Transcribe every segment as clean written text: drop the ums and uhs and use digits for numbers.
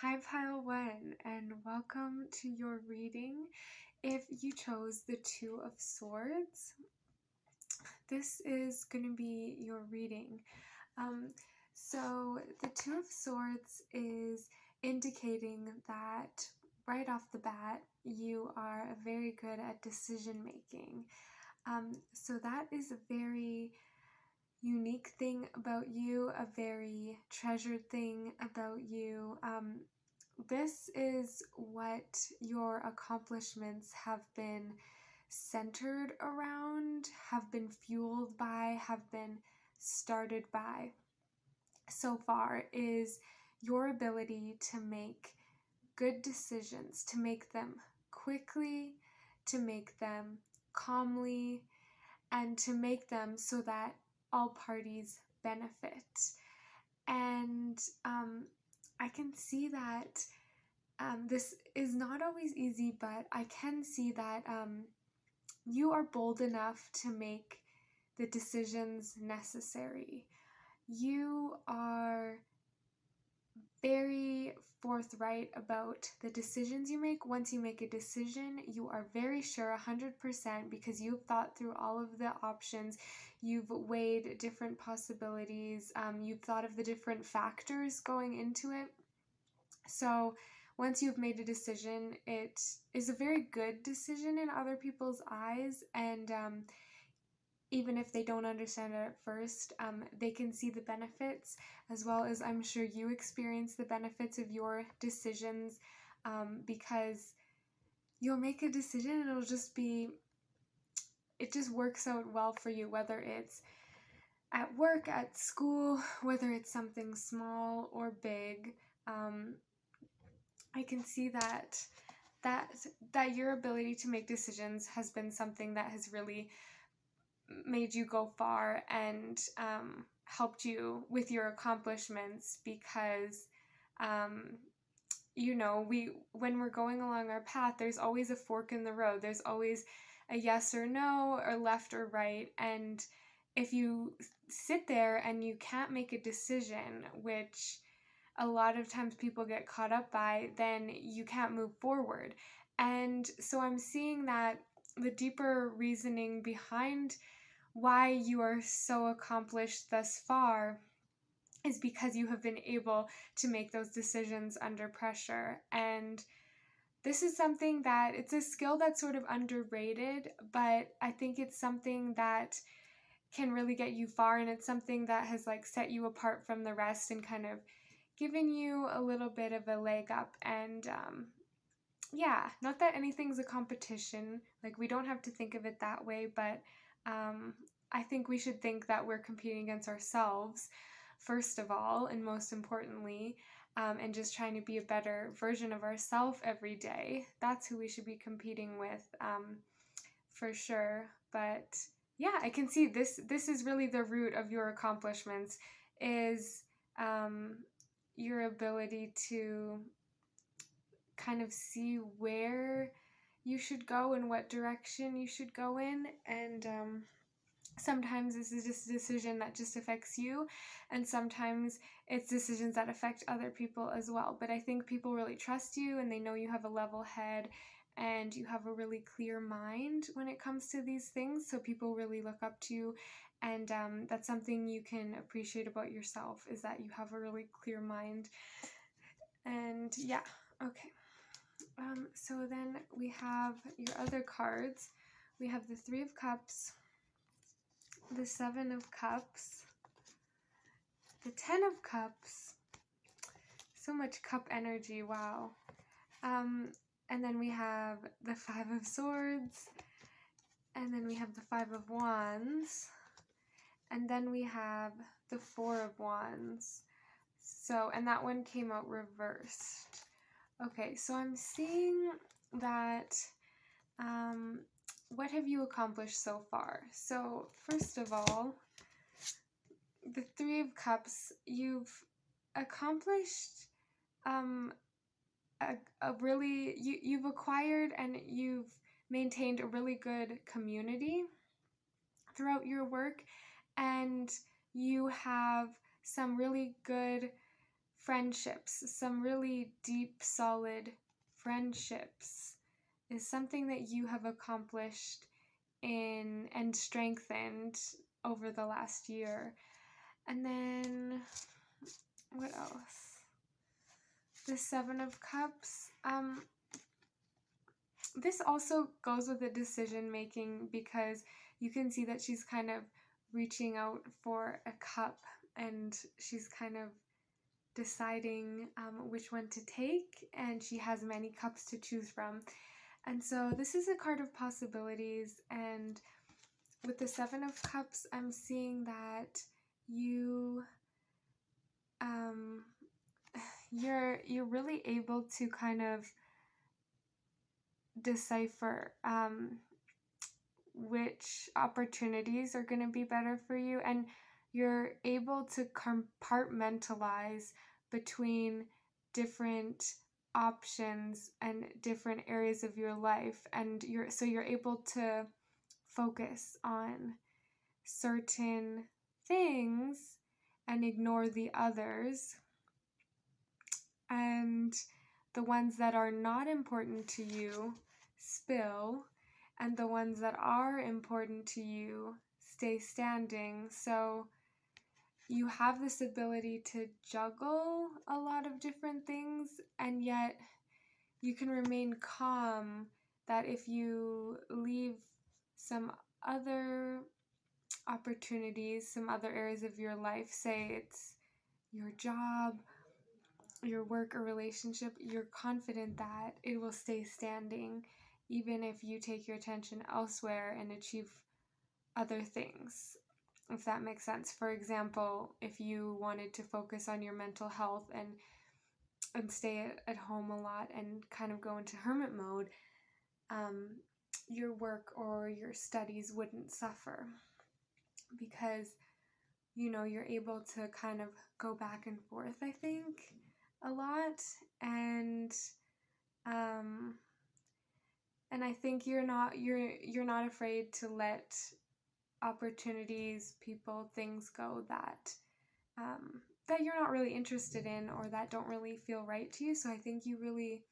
Hi, Pile One, and welcome to your reading. If you chose the Two of Swords, this is going to be your reading. So, the Two of Swords is indicating that right off the bat, you are very good at decision making. So, that is a very unique thing about you, a very treasured thing about you. This is what your accomplishments have been centered around, have been fueled by, have been started by so far, is your ability to make good decisions, to make them quickly, to make them calmly, and to make them so that all parties benefit. And I can see that this is not always easy, but I can see that you are bold enough to make the decisions necessary. You are very forthright about the decisions you make. Once you make a decision, you are very sure 100% because you've thought through all of the options, you've weighed different possibilities, you've thought of the different factors going into it. So once you've made a decision, it is a very good decision in other people's eyes, and even if they don't understand it at first, they can see the benefits, as well as I'm sure you experience the benefits of your decisions, because you'll make a decision and it just works out well for you, whether it's at work, at school, whether it's something small or big. I can see that your ability to make decisions has been something that has really made you go far and helped you with your accomplishments, because when we're going along our path, there's always a fork in the road. There's always a yes or no, or left or right. And if you sit there and you can't make a decision, which a lot of times people get caught up by, then you can't move forward. And so I'm seeing that the deeper reasoning behind why you are so accomplished thus far is because you have been able to make those decisions under pressure. And this is something that it's a skill that's sort of underrated, but I think it's something that can really get you far, and it's something that has set you apart from the rest and kind of given you a little bit of a leg up. And not that anything's a competition, we don't have to think of it that way, but I think we should think that we're competing against ourselves first of all, and most importantly, and just trying to be a better version of ourselves every day. That's who we should be competing with, for sure. But yeah, I can see this is really the root of your accomplishments, is your ability to kind of see where you should go and what direction you should go in. And sometimes this is just a decision that just affects you, and sometimes it's decisions that affect other people as well. But I think people really trust you, and they know you have a level head and you have a really clear mind when it comes to these things. So people really look up to you, and that's something you can appreciate about yourself, is that you have a really clear mind. And yeah, okay. So then we have your other cards. We have the Three of Cups, the Seven of Cups, the Ten of Cups. So much cup energy, wow. And then we have the Five of Swords, and then we have the Five of Wands, and then we have the Four of Wands. So, and that one came out reversed. Okay, so I'm seeing that, what have you accomplished so far? So, first of all, the Three of Cups, you've accomplished you've acquired and you've maintained a really good community throughout your work, and you have some really good friendships, some really deep, solid friendships is something that you have accomplished in and strengthened over the last year. And then what else? The Seven of Cups. This also goes with the decision making, because you can see that she's kind of reaching out for a cup, and she's kind of deciding which one to take, and she has many cups to choose from. And so this is a card of possibilities, and with the Seven of Cups, I'm seeing that you're really able to kind of decipher which opportunities are going to be better for you, and you're able to compartmentalize between different options and different areas of your life, and you're able to focus on certain things and ignore the others, and the ones that are not important to you spill, and the ones that are important to you stay standing. So you have this ability to juggle a lot of different things, and yet you can remain calm, that if you leave some other opportunities, some other areas of your life, say it's your job, your work or relationship, you're confident that it will stay standing even if you take your attention elsewhere and achieve other things, if that makes sense. For example, if you wanted to focus on your mental health and stay at home a lot and kind of go into hermit mode, your work or your studies wouldn't suffer, because you're able to kind of go back and forth, I think, a lot. And I think you're not afraid to let opportunities, people, things go that you're not really interested in, or that don't really feel right to you. So I think you really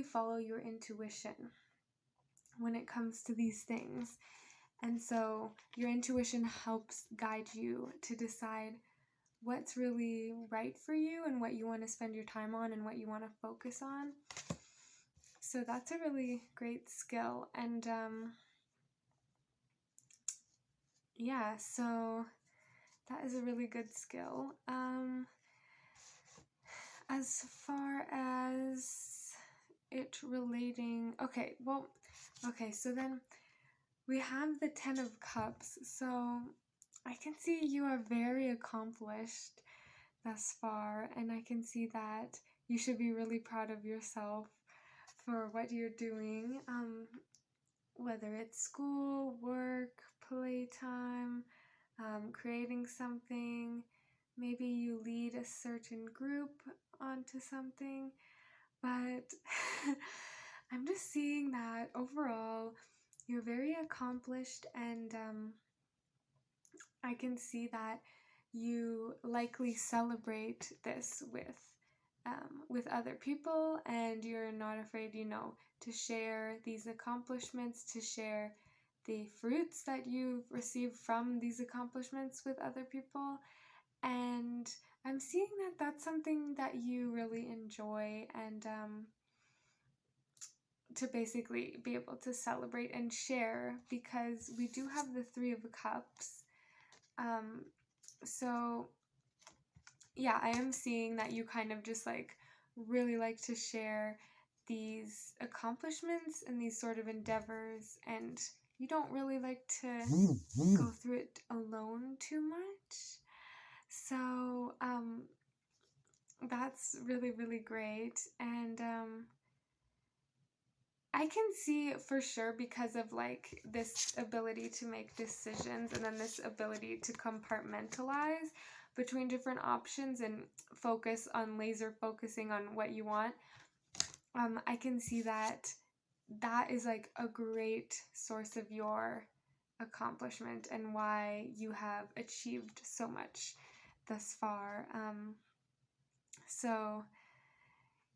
follow your intuition when it comes to these things. And so your intuition helps guide you to decide what's really right for you and what you want to spend your time on and what you want to focus on. So that's a really great skill. And so that is a really good skill. As far as it relating, so then we have the Ten of Cups. So I can see you are very accomplished thus far, and I can see that you should be really proud of yourself for what you're doing, whether it's school, work, playtime, creating something. Maybe you lead a certain group onto something, but I'm just seeing that overall you're very accomplished, and I can see that you likely celebrate this with other people, and you're not afraid, to share these accomplishments, to share the fruits that you've received from these accomplishments with other people. And I'm seeing that that's something that you really enjoy, and to basically be able to celebrate and share, because we do have the Three of Cups. So yeah, I am seeing that you kind of just really like to share these accomplishments and these sort of endeavors, and you don't really like to go through it alone too much. So that's really, really great. And I can see for sure, because of this ability to make decisions, and then this ability to compartmentalize between different options and laser focusing on what you want. I can see that is a great source of your accomplishment and why you have achieved so much thus far. So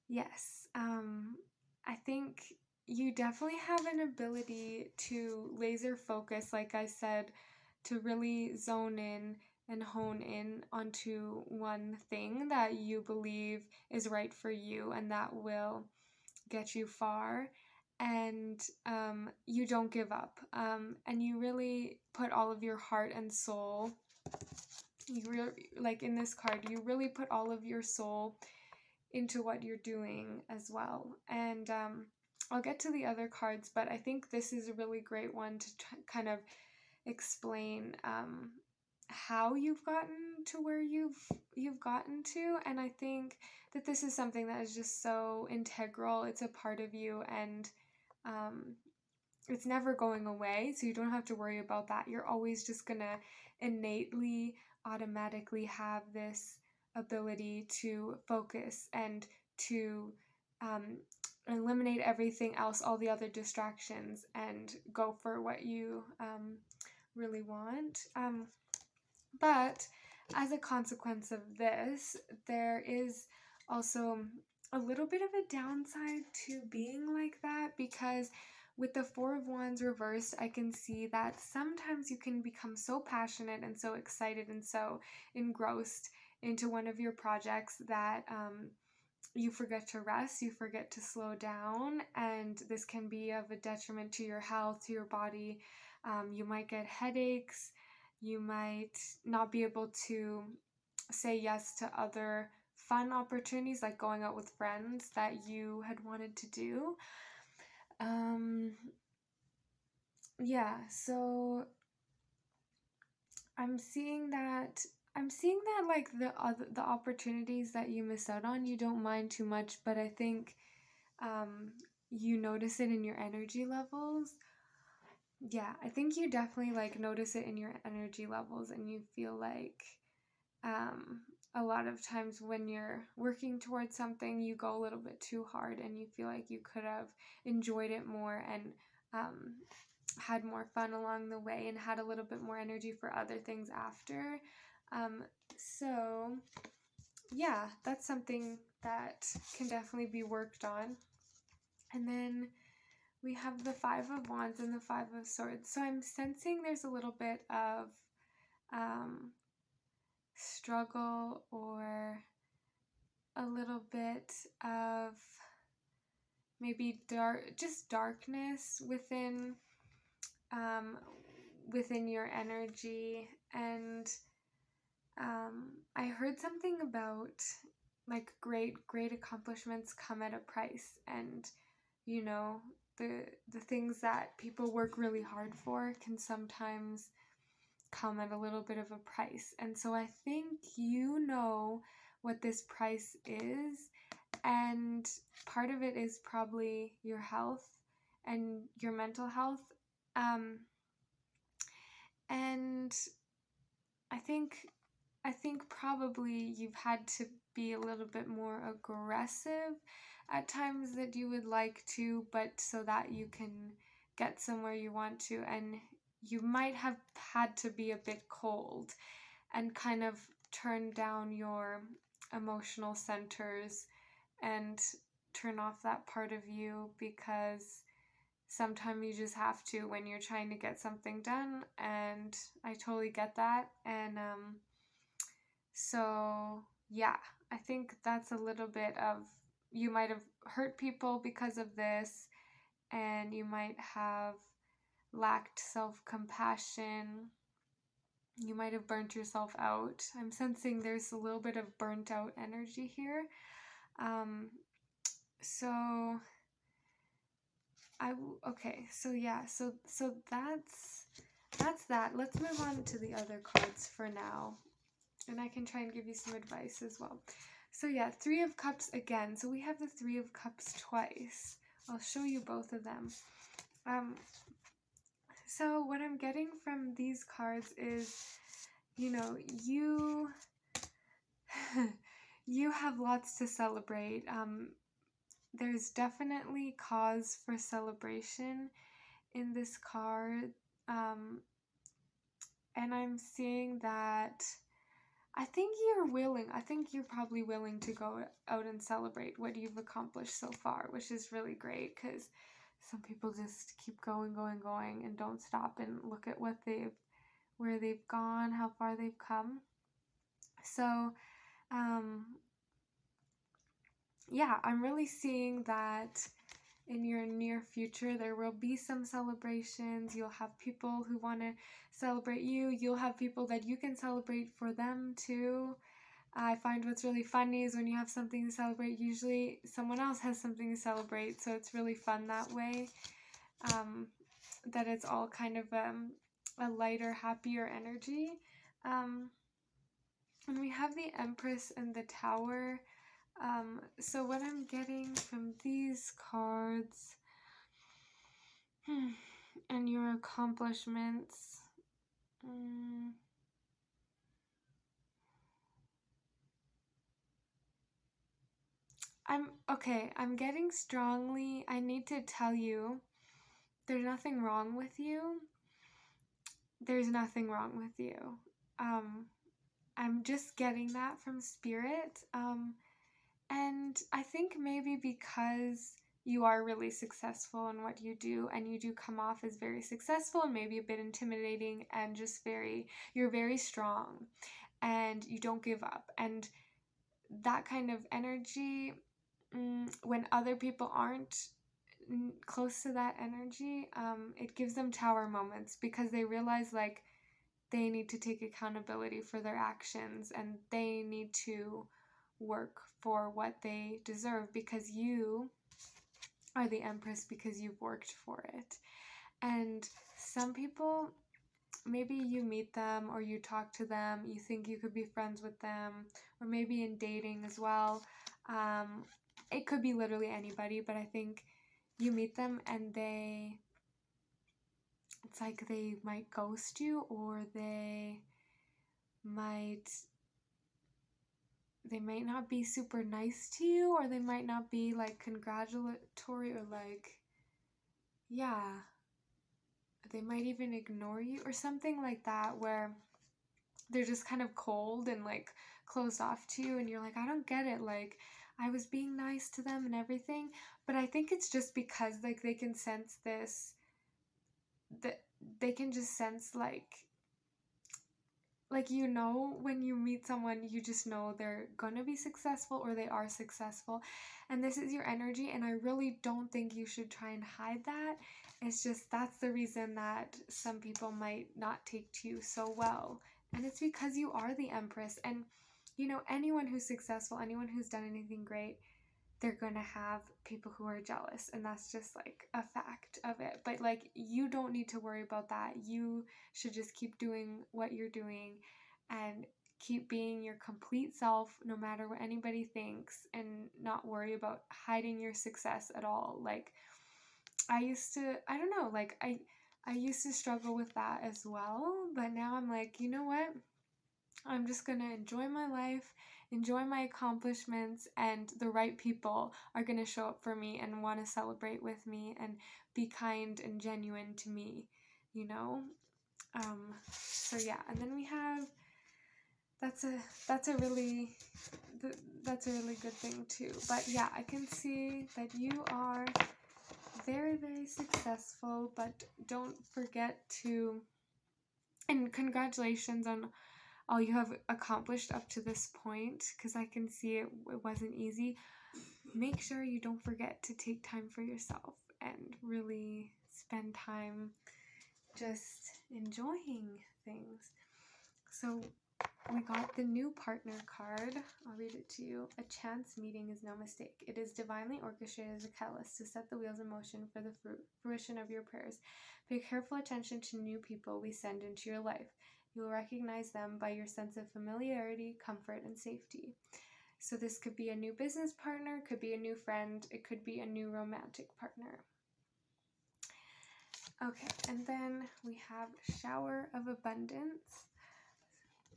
yes, I think you definitely have an ability to laser focus, like I said, to really zone in and hone in onto one thing that you believe is right for you and that will get you far. And you don't give up. And you really put all of your heart and soul. Like in this card, you really put all of your soul into what you're doing as well. And I'll get to the other cards, but I think this is a really great one to kind of explain how you've gotten to where you've gotten to. And I think that this is something that is just so integral. It's a part of you, and um, it's never going away, so you don't have to worry about that. You're always just gonna innately, automatically have this ability to focus and to um, eliminate everything else, all the other distractions, and go for what you really want. But as a consequence of this, there is also a little bit of a downside to being like that, because with the Four of Wands reversed, I can see that sometimes you can become so passionate and so excited and so engrossed into one of your projects that you forget to rest, you forget to slow down, and this can be of a detriment to your health, to your body. You might get headaches, you might not be able to say yes to other fun opportunities like going out with friends that you had wanted to do. Yeah, so I'm seeing that like the opportunities that you miss out on, you don't mind too much, but I think you notice it in your energy levels. Yeah, I think you definitely like notice it in your energy levels, and you feel like a lot of times when you're working towards something, you go a little bit too hard and you feel like you could have enjoyed it more and had more fun along the way and had a little bit more energy for other things after. So yeah, that's something that can definitely be worked on. And then we have the Five of Wands and the Five of Swords. So I'm sensing there's a little bit of struggle or a little bit of maybe darkness within your energy. And I heard something about like great accomplishments come at a price, and you know, the things that people work really hard for can sometimes come at a little bit of a price. And so I think you know what this price is, and part of it is probably your health and your mental health. And I think probably you've had to be a little bit more aggressive at times that you would like to, but so that you can get somewhere you want to. And you might have had to be a bit cold and kind of turn down your emotional centers and turn off that part of you, because sometimes you just have to when you're trying to get something done. And I totally get that. And so yeah, I think that's a little bit of, you might have hurt people because of this, and you might have lacked self-compassion. You might have burnt yourself out. I'm sensing there's a little bit of burnt out energy here. So okay, so yeah, so that's that. Let's move on to the other cards for now, and I can try and give you some advice as well. So yeah, Three of Cups again. So we have the Three of Cups twice. I'll show you both of them. So what I'm getting from these cards is, you know, you you have lots to celebrate. There's definitely cause for celebration in this card. And I'm seeing that I think you're probably willing to go out and celebrate what you've accomplished so far, which is really great, because some people just keep going, going, going, and don't stop and look at where they've gone, how far they've come. So, um, yeah, I'm really seeing that in your near future there will be some celebrations. You'll have people who want to celebrate you. You'll have people that you can celebrate for them too. I find what's really funny is when you have something to celebrate, usually someone else has something to celebrate, so it's really fun that way. That it's all kind of a lighter, happier energy. And we have the Empress and the Tower. So what I'm getting from these cards and your accomplishments. I'm getting strongly, I need to tell you, there's nothing wrong with you. There's nothing wrong with you. I'm just getting that from Spirit. And I think maybe because you are really successful in what you do, and you do come off as very successful and maybe a bit intimidating, and just you're very strong and you don't give up. And that kind of energy, when other people aren't close to that energy, it gives them tower moments, because they realize like they need to take accountability for their actions, and they need to work for what they deserve, because you are the Empress, because you've worked for it. And some people, maybe you meet them or you talk to them, you think you could be friends with them, or maybe in dating as well. It could be literally anybody, but I think you meet them and it's like they might ghost you, or they might not be super nice to you, or they might not be like congratulatory, or like, yeah, they might even ignore you or something like that, where they're just kind of cold and like closed off to you, and you're like, I don't get it, like I was being nice to them and everything. But I think it's just because like they can sense this, that they can just sense like when you meet someone, you just know they're gonna be successful, or they are successful, and this is your energy. And I really don't think you should try and hide that. It's just that's the reason that some people might not take to you so well, and it's because you are the Empress. And anyone who's successful, anyone who's done anything great, they're gonna have people who are jealous, and that's just like a fact of it. But like, you don't need to worry about that. You should just keep doing what you're doing and keep being your complete self, no matter what anybody thinks, and not worry about hiding your success at all. Like, I used to, I don't know, like I used to struggle with that as well, but now I'm like, you know what, I'm just gonna enjoy my life, enjoy my accomplishments, and the right people are gonna show up for me and want to celebrate with me and be kind and genuine to me, you know? So yeah, and then we have, that's a really good thing too. But yeah, I can see that you are very, very successful, but don't forget to, and congratulations on all you have accomplished up to this point, because I can see it wasn't easy. Make sure you don't forget to take time for yourself and really spend time just enjoying things. So we got the new partner card. I'll read it to you. A chance meeting is no mistake. It is divinely orchestrated as a catalyst to set the wheels in motion for the fruition of your prayers. Pay careful attention to new people we send into your life. You will recognize them by your sense of familiarity, comfort, and safety. So this could be a new business partner, could be a new friend, it could be a new romantic partner. Okay, and then we have Shower of Abundance.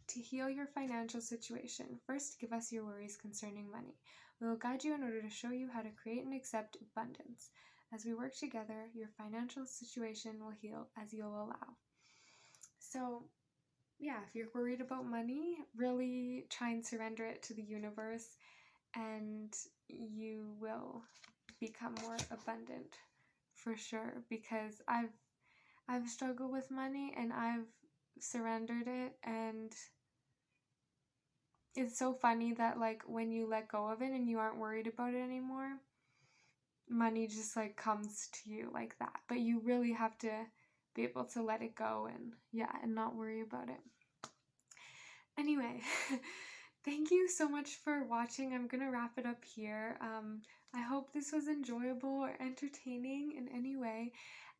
To heal your financial situation, first give us your worries concerning money. We will guide you in order to show you how to create and accept abundance. As we work together, your financial situation will heal as you'll allow. So yeah, if you're worried about money, really try and surrender it to the universe, and you will become more abundant for sure. Because I've struggled with money and I've surrendered it, and it's so funny that like when you let go of it and you aren't worried about it anymore, money just like comes to you like that. But you really have to be able to let it go and yeah, and not worry about it. Anyway, thank you so much for watching. I'm gonna wrap it up here. I hope this was enjoyable or entertaining in any way.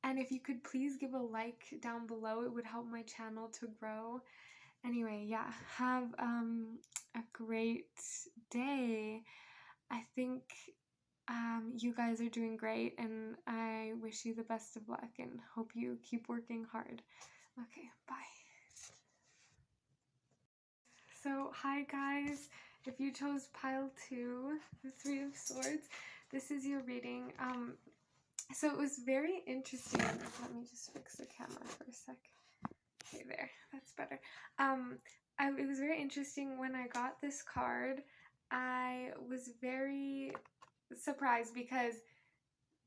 And if you could please give a like down below, it would help my channel to grow. Anyway, yeah, have a great day. I think you guys are doing great, and I wish you the best of luck and hope you keep working hard. Okay, bye. So, hi guys. If you chose pile 2, the 3 of Swords, this is your reading. So it was very interesting. Let me just fix the camera for a sec. Okay, there. That's better. It was very interesting when I got this card. I was very surprised because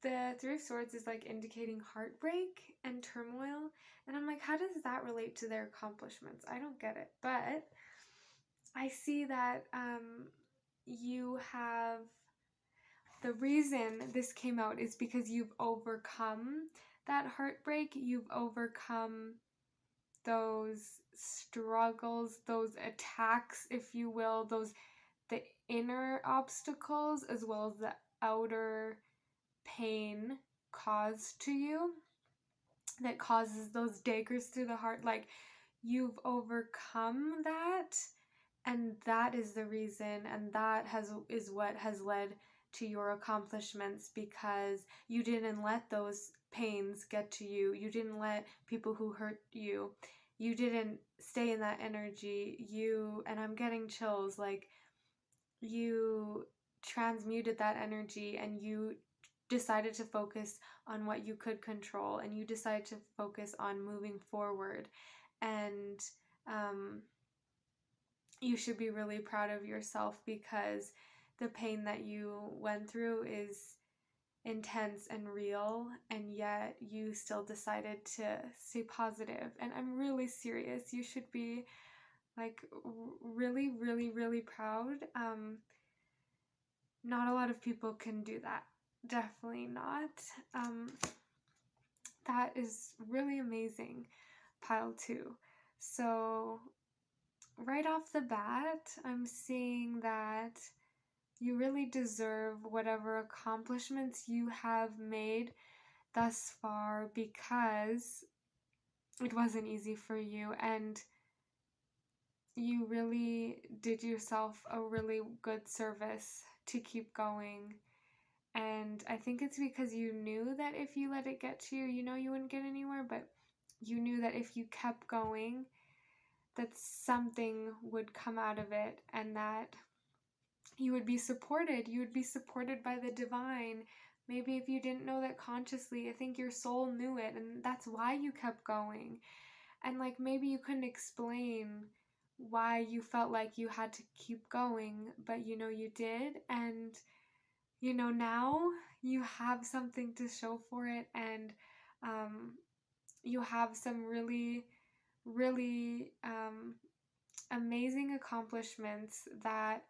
the 3 of Swords is like indicating heartbreak and turmoil, and I'm like, how does that relate to their accomplishments? I don't get it. But I see that you have, the reason this came out is because you've overcome that heartbreak, you've overcome those struggles, those attacks, if you will, the inner obstacles as well as the outer pain caused to you that causes those daggers through the heart. Like, you've overcome that, and that is the reason, and that is what has led to your accomplishments, because you didn't let those pains get to you. You didn't let people who hurt you. You didn't stay in that energy. And I'm getting chills, like, you transmuted that energy and you decided to focus on what you could control, and you decided to focus on moving forward. And you should be really proud of yourself, because the pain that you went through is intense and real, and yet you still decided to stay positive. And I'm really serious. You should be like really, really, really proud. Not a lot of people can do that. Definitely not. That is really amazing, pile 2. So right off the bat, I'm seeing that you really deserve whatever accomplishments you have made thus far, because it wasn't easy for you, and you really did yourself a really good service to keep going. And I think it's because you knew that if you let it get to you, you wouldn't get anywhere, but you knew that if you kept going, that something would come out of it, and that you would be supported. You would be supported by the divine. Maybe if you didn't know that consciously, I think your soul knew it, and that's why you kept going. And like, maybe you couldn't explain why you felt like you had to keep going, but you did. And now you have something to show for it, and you have some really, really amazing accomplishments that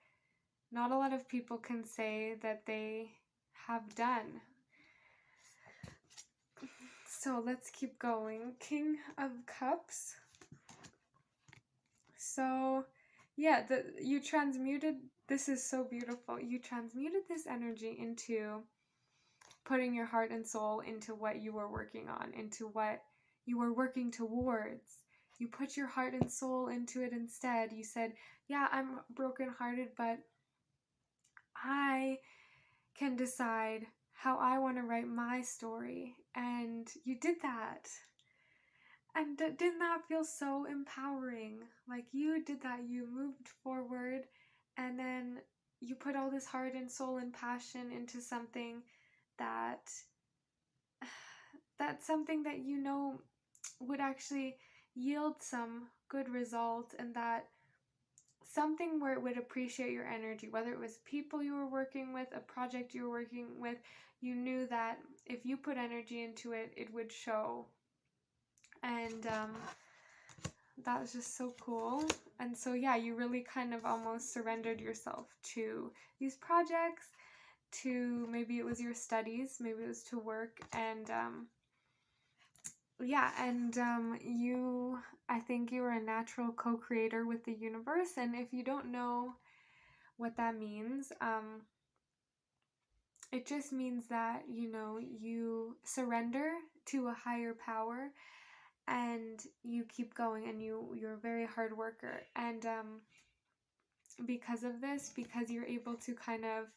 not a lot of people can say that they have done. So let's keep going. King of Cups. So yeah, you transmuted, this is so beautiful. You transmuted this energy into putting your heart and soul into what you were working on, into what you were working towards. You put your heart and soul into it instead. You said, yeah, I'm brokenhearted, but I can decide how I want to write my story. And you did that. And didn't that feel so empowering? Like, you did that. You moved forward, and then you put all this heart and soul and passion into something that's something that would actually, yield some good result, and that something where it would appreciate your energy, whether it was people you were working with, a project you were working with, you knew that if you put energy into it, it would show. And that was just so cool. And so, yeah, you really kind of almost surrendered yourself to these projects, to maybe it was your studies, maybe it was to work, and I think you are a natural co-creator with the universe. And if you don't know what that means, it just means that, you surrender to a higher power, and you keep going, and you're a very hard worker. And because of this, because you're able to kind of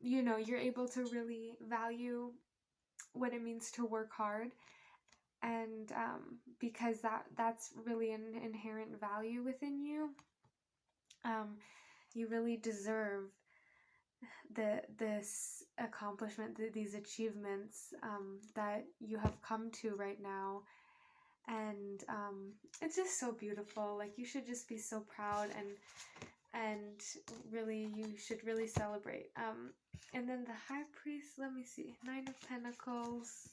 you're able to really value what it means to work hard, and because that's really an inherent value within you. You really deserve this accomplishment, these achievements that you have come to right now. And it's just so beautiful. Like, you should just be so proud, and really, you should really celebrate. And then the High Priest, let me see, Nine of Pentacles.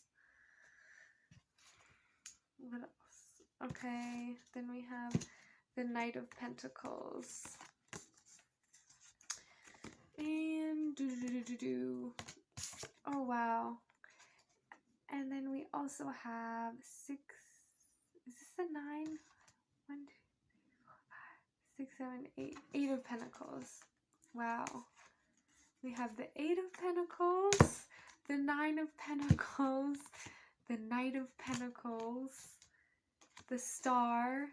What else? Okay, then we have the Knight of Pentacles. And oh wow. And then we also have 6. Is this a 9? 1, 2, 3, 4, 5, 6, 7, 8. 8 of Pentacles. Wow. We have the 8 of Pentacles, the 9 of Pentacles, the Knight of Pentacles, the Star,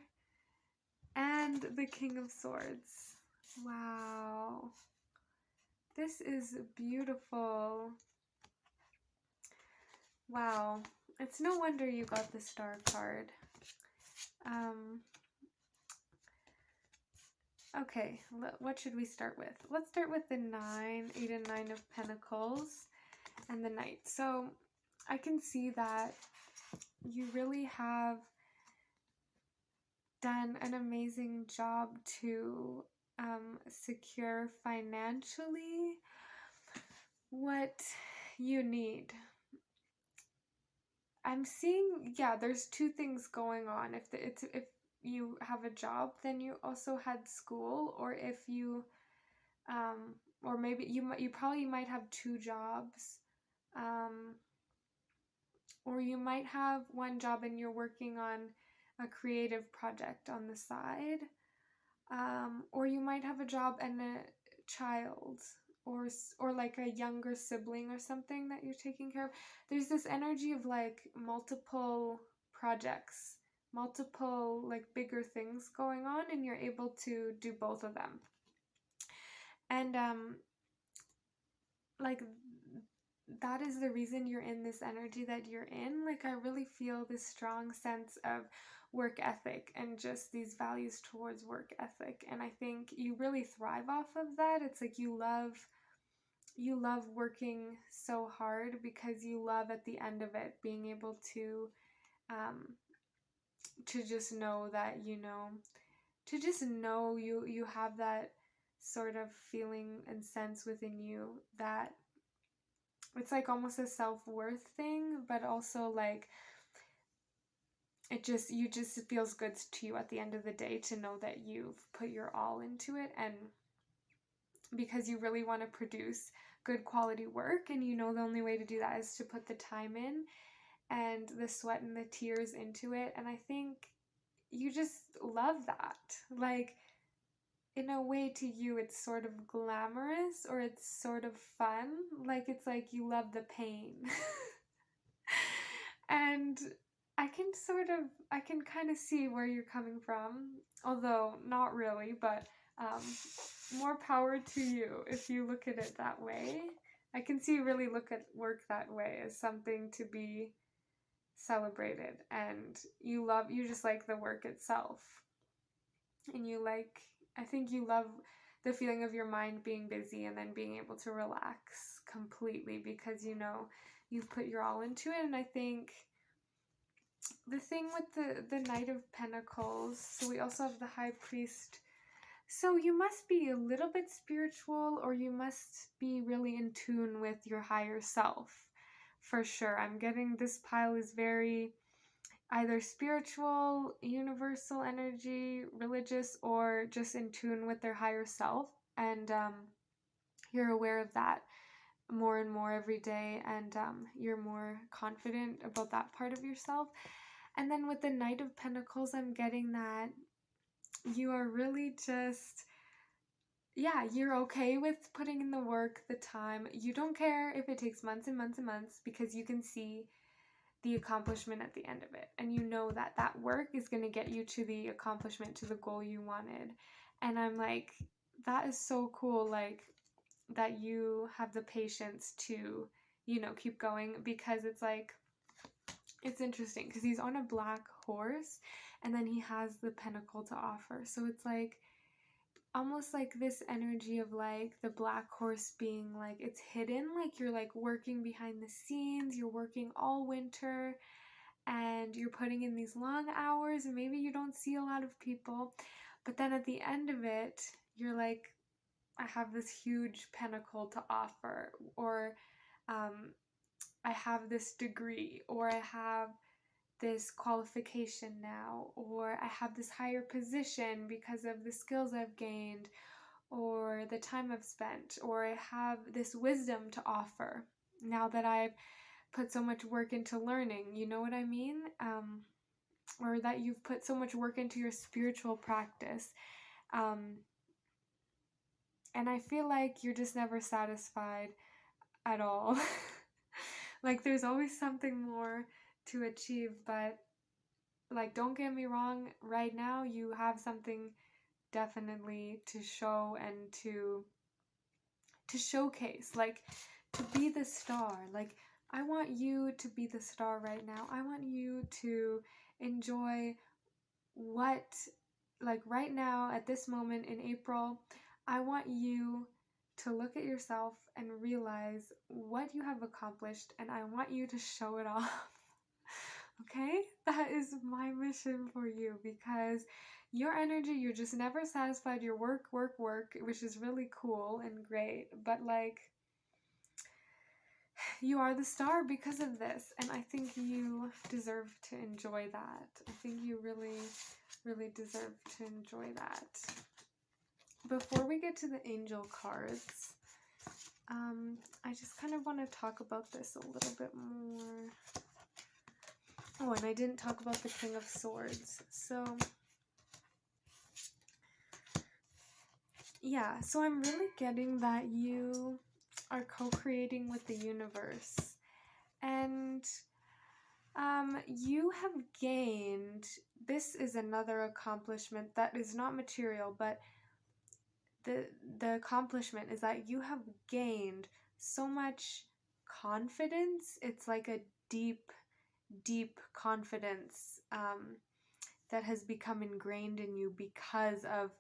and the King of Swords. Wow. This is beautiful. Wow. It's no wonder you got the Star card. Okay, what should we start with? Let's start with the 8 and 9 of Pentacles and the Knight. So I can see that you really have done an amazing job to secure financially what you need. I'm seeing, yeah, there's two things going on. If you have a job, then you also had school, or if you or maybe you probably might have 2 jobs, or you might have one job and you're working on a creative project on the side, or you might have a job and a child, or like a younger sibling or something that you're taking care of. There's this energy of like multiple projects, multiple like bigger things going on, and you're able to do both of them. And like, that is the reason you're in this energy that you're in. Like, I really feel this strong sense of work ethic and just these values towards work ethic. And I think you really thrive off of that. It's like you love working so hard, because you love at the end of it being able to just know that, to just know you have that sort of feeling and sense within you that it's like almost a self-worth thing, but also like it just feels good to you at the end of the day to know that you've put your all into it, and because you really want to produce good quality work, and the only way to do that is to put the time in and the sweat and the tears into it. And I think you just love that. Like, in a way, to you it's sort of glamorous, or it's sort of fun. Like, it's like you love the pain. And I can kind of see where you're coming from, although not really, but more power to you if you look at it that way. I can see you really look at work that way, as something to be celebrated, and you just like the work itself. And I think you love the feeling of your mind being busy and then being able to relax completely, because you've put your all into it. And I think the thing with the Knight of Pentacles, so we also have the High Priest. So you must be a little bit spiritual, or you must be really in tune with your higher self, for sure. I'm getting this pile is very either spiritual, universal energy, religious, or just in tune with their higher self. And you're aware of that more and more every day, and you're more confident about that part of yourself. And then with the Knight of Pentacles, I'm getting that you are really just, yeah, you're okay with putting in the work, the time. You don't care if it takes months and months and months, because you can see the accomplishment at the end of it. And you know that that work is going to get you to the accomplishment, to the goal you wanted. And I'm like, that is so cool, like, that you have the patience to, you know, keep going, because it's like, it's interesting because he's on a black horse and then he has the pentacle to offer. So it's like almost like this energy of like the black horse being like, it's hidden, like you're like working behind the scenes, you're working all winter and you're putting in these long hours and maybe you don't see a lot of people, but then at the end of it you're like, I have this huge pinnacle to offer, or I have this degree, or I have this qualification now, or I have this higher position because of the skills I've gained, or the time I've spent, or I have this wisdom to offer now that I've put so much work into learning, you know what I mean? Or that you've put so much work into your spiritual practice. And I feel like you're just never satisfied at all. Like there's always something more to achieve, but like don't get me wrong, right now you have something definitely to show and to showcase, like to be the star. Like I want you to be the star right now. I want you to enjoy what, like right now at this moment in April, I want you to look at yourself and realize what you have accomplished, and I want you to show it off. Okay? That is my mission for you, because your energy, you're just never satisfied. Your work, work, work, which is really cool and great, but like you are the star because of this, and I think you deserve to enjoy that. I think you really, really deserve to enjoy that. Before we get to the angel cards, I just kind of want to talk about this a little bit more. Oh, and I didn't talk about the King of Swords. So, yeah, so I'm really getting that you are co-creating with the universe. And you have gained, this is another accomplishment that is not material, but the accomplishment is that you have gained so much confidence. It's like a deep, deep confidence that has become ingrained in you because of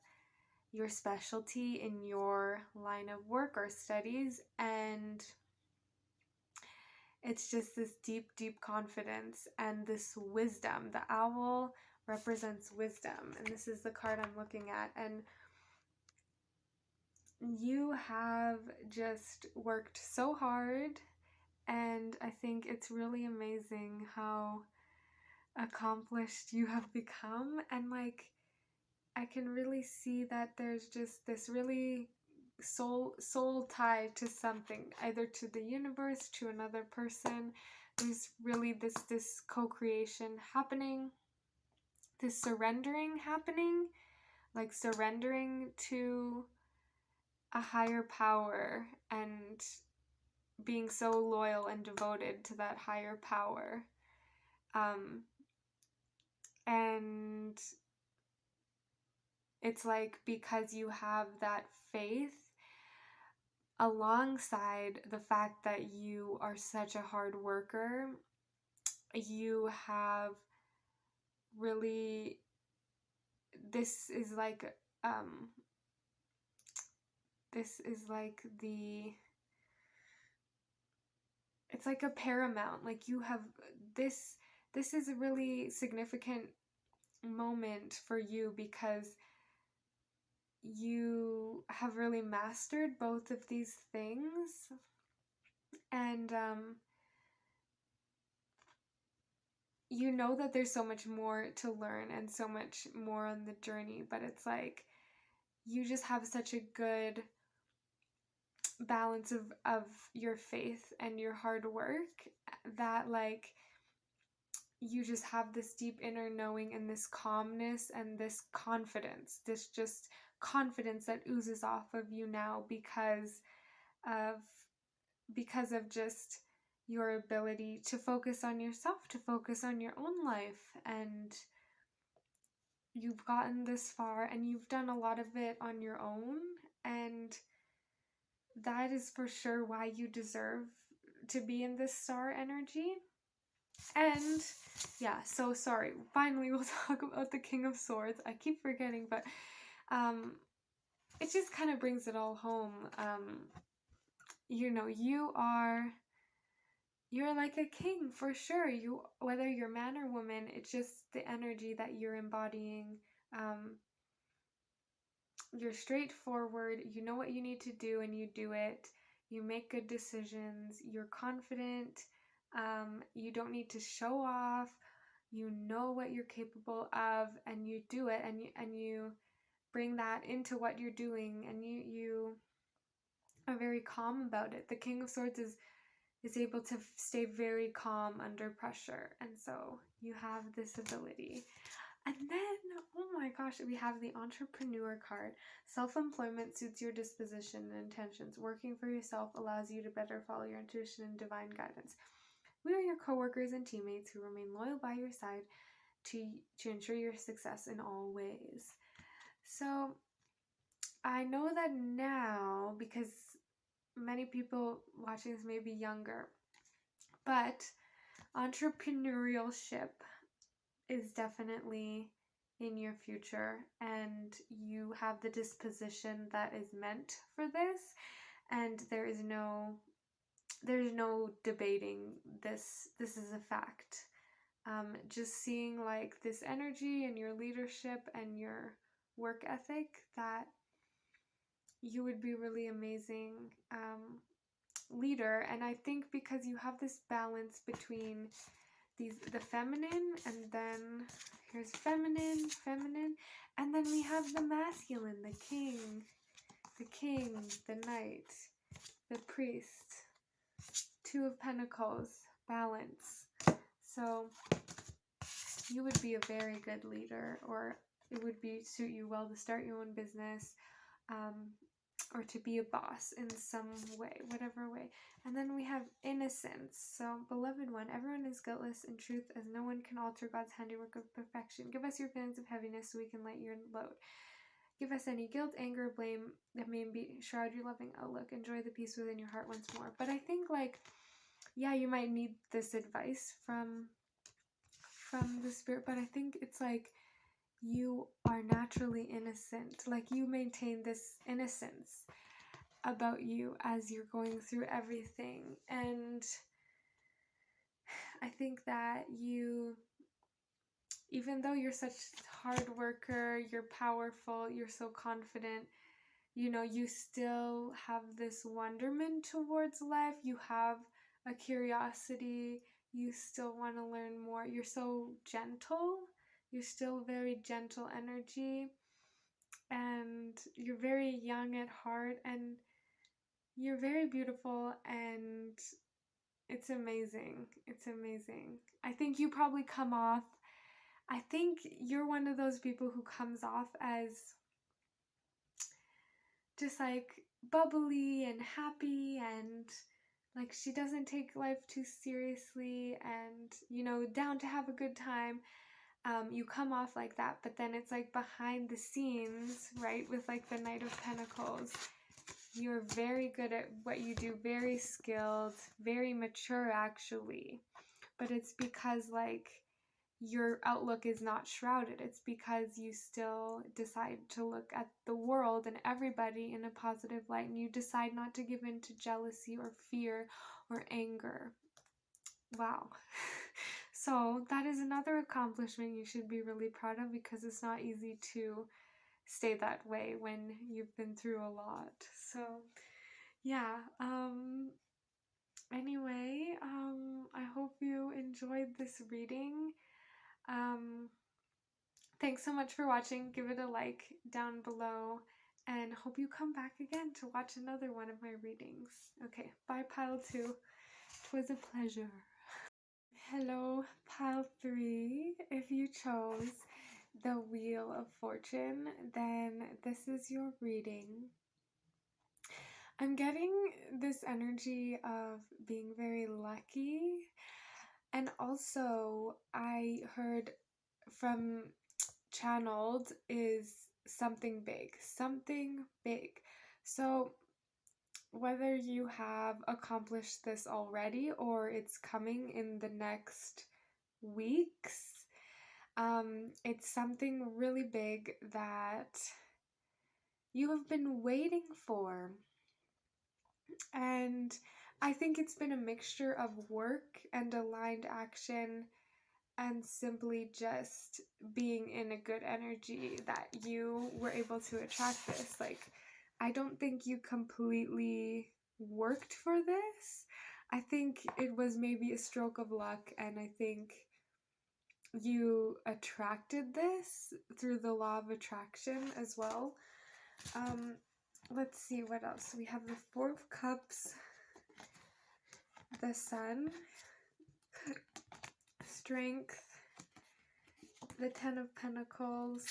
your specialty in your line of work or studies, and it's just this deep, deep confidence and this wisdom. The owl represents wisdom, and this is the card I'm looking at, and you have just worked so hard, and I think it's really amazing how accomplished you have become. And like I can really see that there's just this really soul tie to something, either to the universe, to another person. There's really this co-creation happening, this surrendering happening, like surrendering to a higher power and being so loyal and devoted to that higher power. And it's like because you have that faith alongside the fact that you are such a hard worker, you have really, this is like this is like the, it's like a paramount, like you have this this is a really significant moment for you because you have really mastered both of these things, and you know that there's so much more to learn and so much more on the journey, but it's like you just have such a good balance of your faith and your hard work that like you just have this deep inner knowing and this calmness and this confidence, this just confidence that oozes off of you now of just your ability to focus on yourself, to focus on your own life. And you've gotten this far and you've done a lot of it on your own, and that is for sure why you deserve to be in this star energy. And yeah, so sorry. Finally, we'll talk about the King of Swords. I keep forgetting, but it just kind of brings it all home. You know, you're like a king for sure. You, whether you're man or woman, it's just the energy that you're embodying. You're straightforward. You know what you need to do, and you do it. You make good decisions. You're confident. You don't need to show off. You know what you're capable of, and you do it, and you bring that into what you're doing, and you are very calm about it. The King of Swords is able to stay very calm under pressure, and so you have this ability. And then, oh my gosh, we have the Entrepreneur card. Self-employment suits your disposition and intentions. Working for yourself allows you to better follow your intuition and divine guidance. We are your coworkers and teammates who remain loyal by your side to ensure your success in all ways. So I know that now, because many people watching this may be younger, but entrepreneurship is definitely in your future, and you have the disposition that is meant for this, and there's no debating this. This is a fact. Just seeing like this energy and your leadership and your work ethic, that you would be really amazing leader. And I think because you have this balance between the feminine, and then here's feminine, and then we have the masculine, the king, the knight, the priest, Two of Pentacles, balance. So you would be a very good leader, or it would suit you well to start your own business, or to be a boss in some way, whatever way. And then we have innocence. So, beloved one, everyone is guiltless in truth, as no one can alter God's handiwork of perfection. Give us your feelings of heaviness so we can light your load. Give us any guilt, anger, blame that may be shroud your loving outlook. Enjoy the peace within your heart once more. But I think, like, yeah, you might need this advice from the spirit, but I think it's like you are naturally innocent. Like, you maintain this innocence about you as you're going through everything. And I think that you, even though you're such a hard worker, you're powerful, you're so confident, you know, you still have this wonderment towards life. You have a curiosity. You still want to learn more. You're so gentle. You're still very gentle energy. And you're very young at heart. And you're very beautiful. And it's amazing. It's amazing. I think you probably come off, I think you're one of those people who comes off as just like bubbly and happy, and like she doesn't take life too seriously, and you know, down to have a good time. You come off like that, but then it's like behind the scenes, right, with like the Knight of Pentacles, you're very good at what you do, very skilled, very mature actually. But it's because like your outlook is not shrouded. It's because you still decide to look at the world and everybody in a positive light, and you decide not to give in to jealousy or fear or anger. Wow. So that is another accomplishment you should be really proud of, because it's not easy to stay that way when you've been through a lot. So yeah, anyway, I hope you enjoyed this reading. Um, Thanks so much for watching. Give it a like down below, and hope you come back again to watch another one of my readings. Okay, bye pile 2. It was a pleasure. Hello, pile 3. If you chose the Wheel of Fortune, then this is your reading. I'm getting this energy of being very lucky, and also I heard from channeled is something big, something big. So whether you have accomplished this already or it's coming in the next weeks, it's something really big that you have been waiting for. And I think it's been a mixture of work and aligned action and simply just being in a good energy that you were able to attract this. Like, I don't think you completely worked for this. I think it was maybe a stroke of luck, and I think you attracted this through the law of attraction as well. Let's see what else. We have the Four of Cups, the Sun, Strength, the Ten of Pentacles.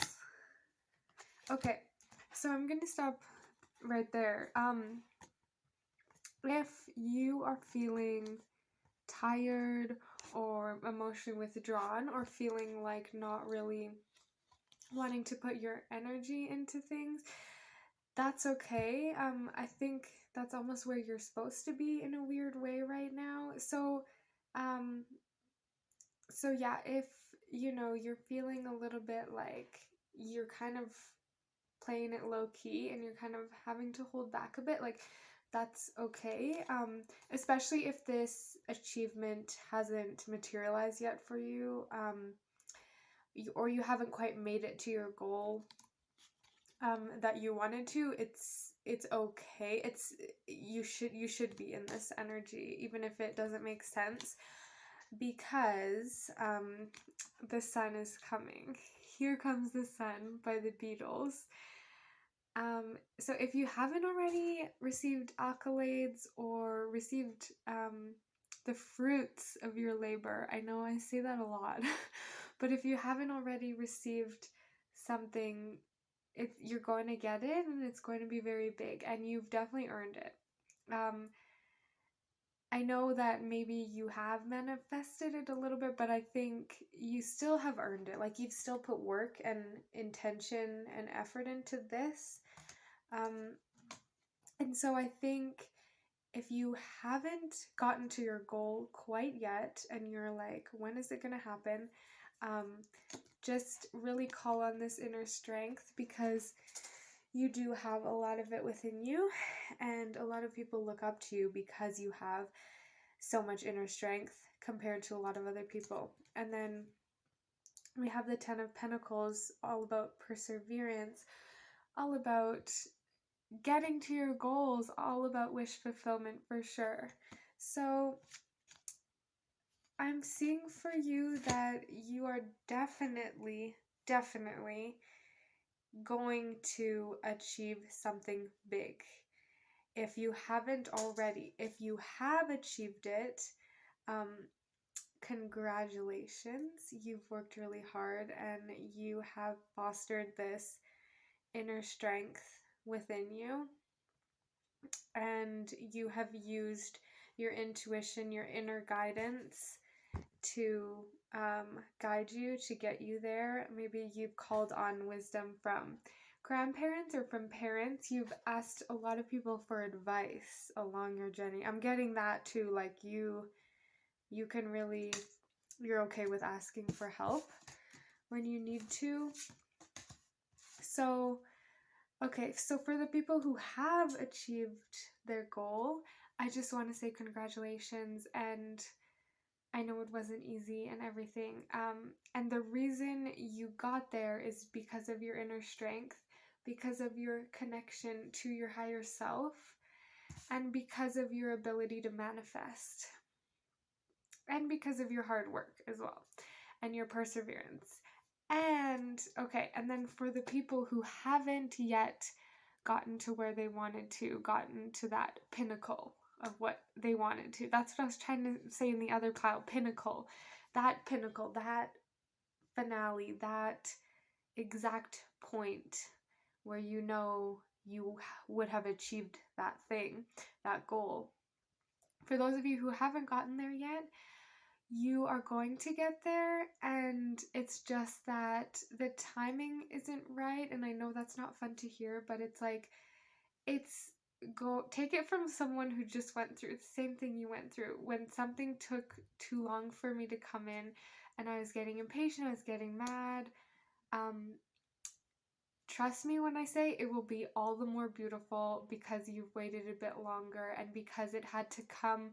Okay, so I'm gonna stop right there. If you are feeling tired or emotionally withdrawn or feeling like not really wanting to put your energy into things, that's okay. I think that's almost where you're supposed to be in a weird way right now. So yeah, if you're feeling a little bit like you're kind of playing it low key and you're kind of having to hold back a bit, like, that's okay. Especially if this achievement hasn't materialized yet for you, or you haven't quite made it to your goal that you wanted to. It's okay. You should be in this energy, even if it doesn't make sense, because the sun is coming. Here Comes the Sun by the Beatles. So if you haven't already received accolades or received the fruits of your labor, I know I say that a lot, but if you haven't already received something, you're going to get it, and it's going to be very big, and you've definitely earned it. I know that maybe you have manifested it a little bit, but I think you still have earned it. Like, you've still put work and intention and effort into this. And so I think if you haven't gotten to your goal quite yet and you're like, when is it going to happen? Just really call on this inner strength, because you do have a lot of it within you, and a lot of people look up to you because you have so much inner strength compared to a lot of other people. And then we have the Ten of Pentacles, all about perseverance, all about getting to your goals, all about wish fulfillment for sure. So I'm seeing for you that you are definitely going to achieve something big. If you haven't already, if you have achieved it, congratulations. You've worked really hard and you have fostered this inner strength within you, and you have used your intuition, your inner guidance to guide you to get you there. Maybe you've called on wisdom from grandparents or from parents. You've asked a lot of people for advice along your journey. I'm getting that too, like you can really, you're okay with asking for help when you need to. So okay, so for the people who have achieved their goal, I just want to say congratulations, and I know it wasn't easy and everything. And the reason you got there is because of your inner strength, because of your connection to your higher self, and because of your ability to manifest, and because of your hard work as well, and your perseverance. And okay, and then for the people who haven't yet gotten to where they wanted to, gotten to that pinnacle of what they wanted to. That's what I was trying to say in the other pile. Pinnacle, that finale, that exact point where you know you would have achieved that thing, that goal. For those of you who haven't gotten there yet, you are going to get there, and it's just that the timing isn't right. And I know that's not fun to hear, but it's like, it's go take it from someone who just went through the same thing you went through. When something took too long for me to come in and I was getting impatient, I was getting mad, trust me when I say it will be all the more beautiful because you've waited a bit longer, and because it had to come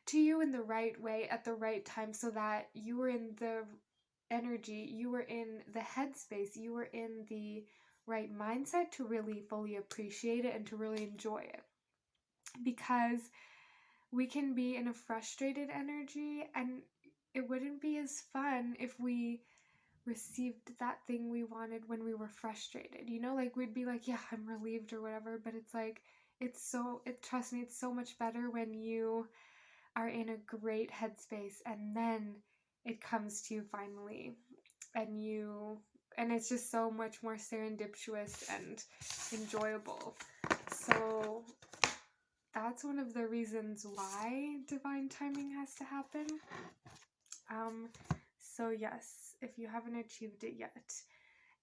to you in the right way at the right time, so that you were in the energy, you were in the headspace, you were in the right mindset to really fully appreciate it and to really enjoy it. Because we can be in a frustrated energy, and it wouldn't be as fun if we received that thing we wanted when we were frustrated. You know, like we'd be like, yeah, I'm relieved or whatever, but it's like, trust me, it's so much better when you are in a great headspace and then it comes to you finally, and it's just so much more serendipitous and enjoyable. So that's one of the reasons why divine timing has to happen. So yes, if you haven't achieved it yet.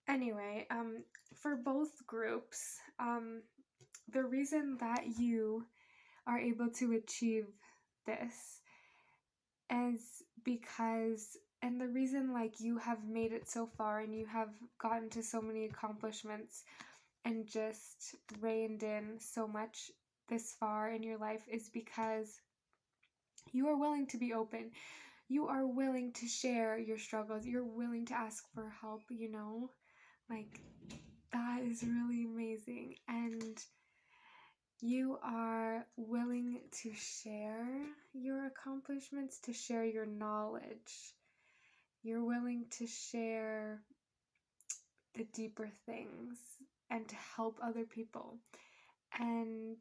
Anyway, for both groups, the reason that you are able to achieve this is because, and the reason like you have made it so far and you have gotten to so many accomplishments and just reined in so much this far in your life, is because you are willing to be open. You are willing to share your struggles. You're willing to ask for help, you know? Like, that is really amazing. And you are willing to share your accomplishments, to share your knowledge. You're willing to share the deeper things and to help other people. And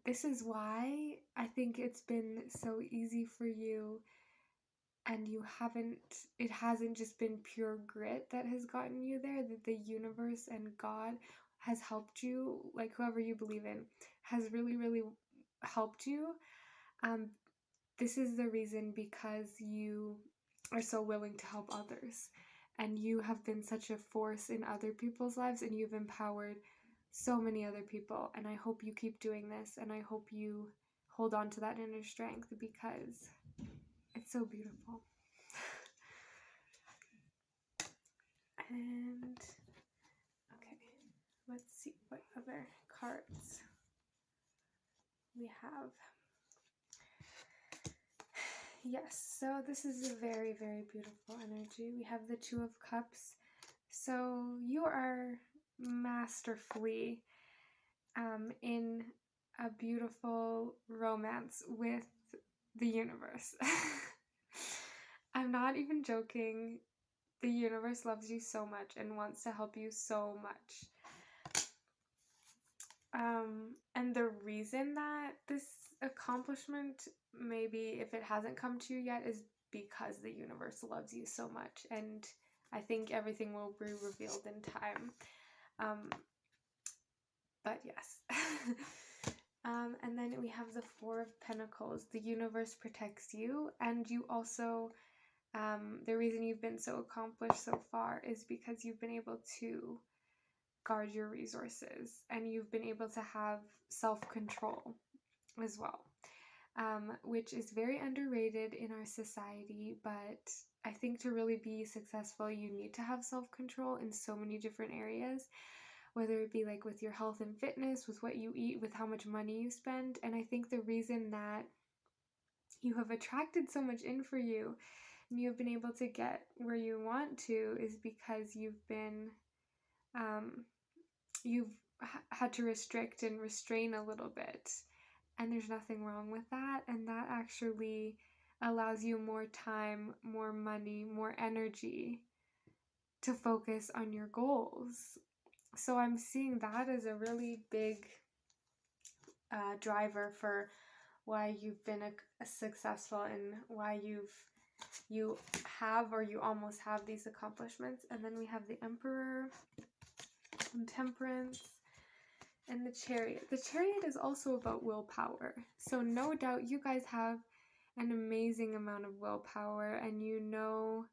this is why I think it's been so easy for you, and it hasn't just been pure grit that has gotten you there, that the universe and God has helped you, like whoever you believe in, has really, really helped you. This is the reason, because you are so willing to help others, and you have been such a force in other people's lives, and you've empowered so many other people. And I hope you keep doing this, and I hope you hold on to that inner strength, because it's so beautiful. And okay, let's see what other cards we have. Yes, so this is a very, very beautiful energy. We have the Two of Cups. So you are masterfully in a beautiful romance with the universe. I'm not even joking. The universe loves you so much and wants to help you so much. And the reason that this accomplishment, maybe if it hasn't come to you yet, is because the universe loves you so much. And I think everything will be revealed in time. But yes. And then we have the Four of Pentacles. The universe protects you, and you also, the reason you've been so accomplished so far is because you've been able to guard your resources, and you've been able to have self-control as well, which is very underrated in our society. But I think to really be successful, you need to have self-control in so many different areas, whether it be like with your health and fitness, with what you eat, with how much money you spend. And I think the reason that you have attracted so much in for you and you have been able to get where you want to is because you've been you've had to restrict and restrain a little bit, and there's nothing wrong with that, and that actually allows you more time, more money, more energy to focus on your goals. So I'm seeing that as a really big driver for why you've been a successful and why you have or you almost have these accomplishments. And then we have the Emperor and Temperance and the Chariot. The Chariot is also about willpower. So no doubt you guys have an amazing amount of willpower, and you know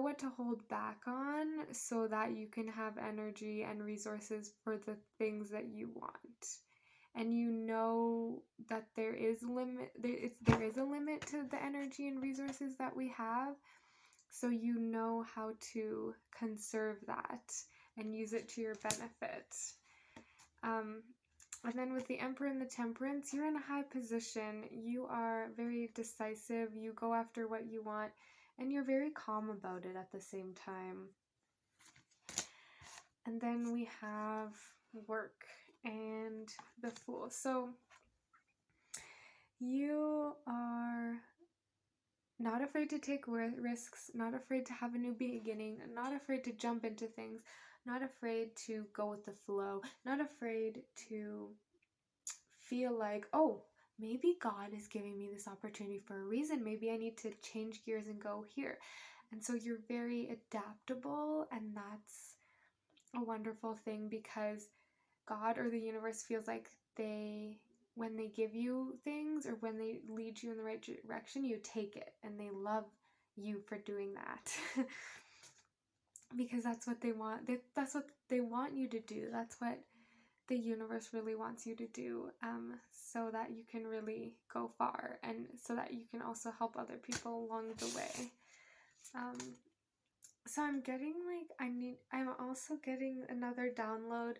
what to hold back on so that you can have energy and resources for the things that you want. And you know that there is a limit to the energy and resources that we have, so you know how to conserve that and use it to your benefit. And then with the Emperor and the Temperance, you're in a high position. You are very decisive. You go after what you want, and you're very calm about it at the same time. And then we have work and the Fool. So you are not afraid to take risks, not afraid to have a new beginning, not afraid to jump into things, not afraid to go with the flow, not afraid to feel like, oh, maybe God is giving me this opportunity for a reason. Maybe I need to change gears and go here. And so you're very adaptable, and that's a wonderful thing, because God or the universe feels like when they give you things or when they lead you in the right direction, you take it, and they love you for doing that. Because that's what they want. That's what they want you to do. That's what the universe really wants you to do, so that you can really go far, and so that you can also help other people along the way. So I'm getting I'm also getting another download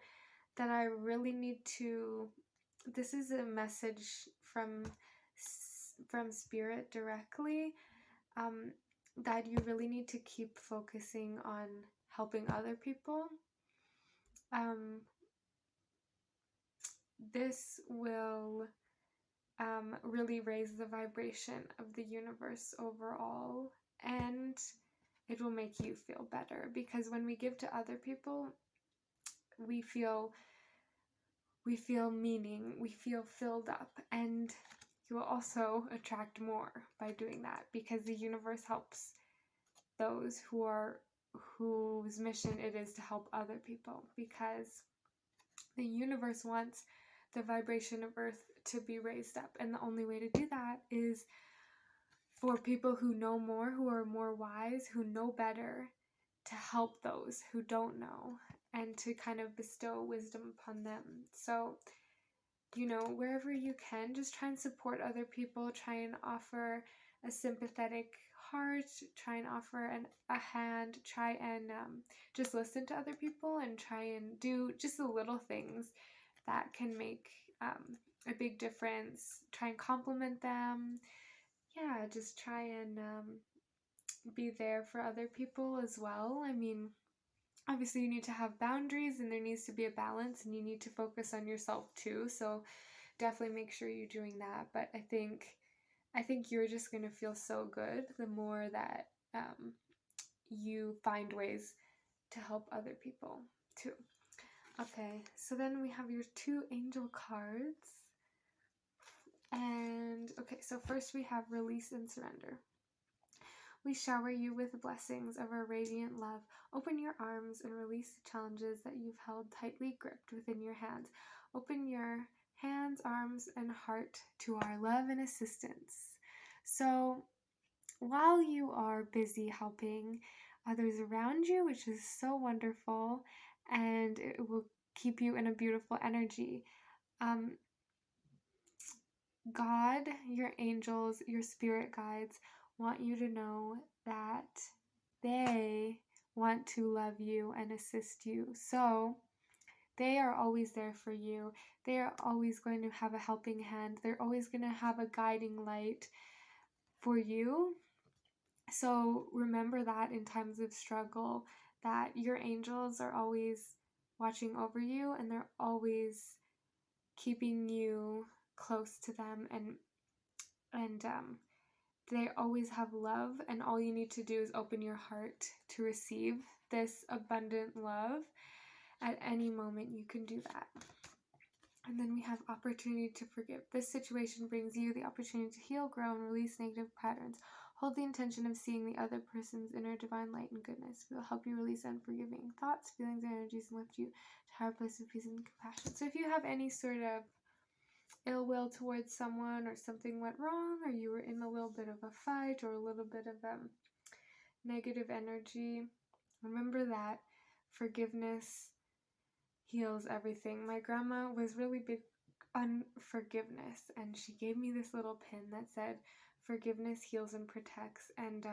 that I really need to. This is a message from Spirit directly, that you really need to keep focusing on helping other people. This will really raise the vibration of the universe overall, and it will make you feel better, because when we give to other people, we feel meaning, we feel filled up, and you will also attract more by doing that, because the universe helps those whose mission it is to help other people, because the universe wants the vibration of Earth to be raised up, and the only way to do that is for people who know more, who are more wise, who know better, to help those who don't know, and to kind of bestow wisdom upon them. So, wherever you can, just try and support other people, try and offer a sympathetic heart, try and offer a hand, try and just listen to other people, and try and do just the little things that can make a big difference. Try and compliment them. Yeah, just try and be there for other people as well. I mean, obviously you need to have boundaries, and there needs to be a balance, and you need to focus on yourself too. So definitely make sure you're doing that. But I think you're just going to feel so good the more that you find ways to help other people too. Okay, so then we have your 2 angel cards. And okay, so first we have release and surrender. We shower you with blessings of our radiant love. Open your arms and release the challenges that you've held tightly gripped within your hands. Open your hands, arms, and heart to our love and assistance. So while you are busy helping others around you, which is so wonderful, and it will keep you in a beautiful energy, God, your angels, your spirit guides want you to know that they want to love you and assist you. So They are always there for you. They are always going to have a helping hand. They're always going to have a guiding light for you. So remember that in times of struggle, that your angels are always watching over you, and they're always keeping you close to them, and they always have love, and all you need to do is open your heart to receive this abundant love. At any moment you can do that. And then we have opportunity to forgive. This situation brings you the opportunity to heal, grow, and release negative patterns. Hold the intention of seeing the other person's inner divine light and goodness. It will help you release unforgiving thoughts, feelings, and energies, and lift you to a higher place of peace and compassion. So if you have any sort of ill will towards someone, or something went wrong, or you were in a little bit of a fight, or a little bit of negative energy, remember that forgiveness heals everything. My grandma was really big on forgiveness, and she gave me this little pin that said, "Forgiveness heals and protects." And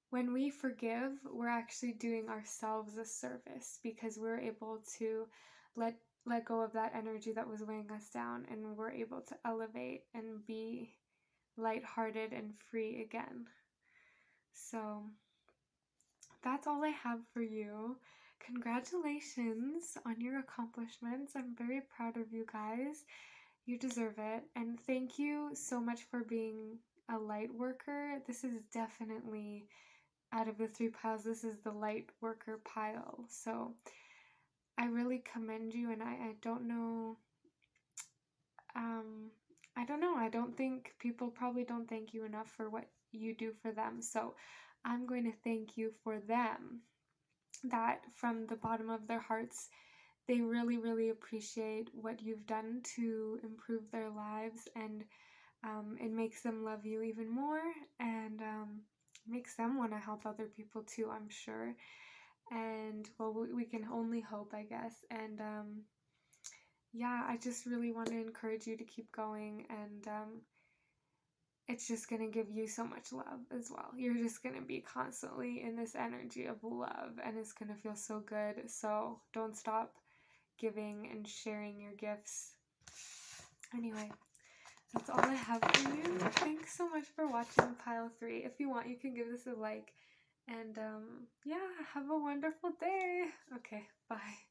when we forgive, we're actually doing ourselves a service, because we're able to let go of that energy that was weighing us down, and we're able to elevate and be lighthearted and free again. So that's all I have for you. Congratulations on your accomplishments. I'm very proud of you guys. You deserve it. And thank you so much for being a light worker. This is definitely, out of the 3 piles, this is the light worker pile. So I really commend you, and I don't know, I don't think people probably don't thank you enough for what you do for them. So I'm going to thank you for them, that from the bottom of their hearts, they really, really appreciate what you've done to improve their lives, and it makes them love you even more, and makes them want to help other people too, I'm sure. And well, we can only hope, I guess. And yeah, I just really want to encourage you to keep going, and it's just going to give you so much love as well. You're just going to be constantly in this energy of love, and it's going to feel so good. So don't stop giving and sharing your gifts. Anyway, that's all I have for you. Thanks so much for watching Pile 3. If you want, you can give this a like. And yeah, have a wonderful day. Okay, bye.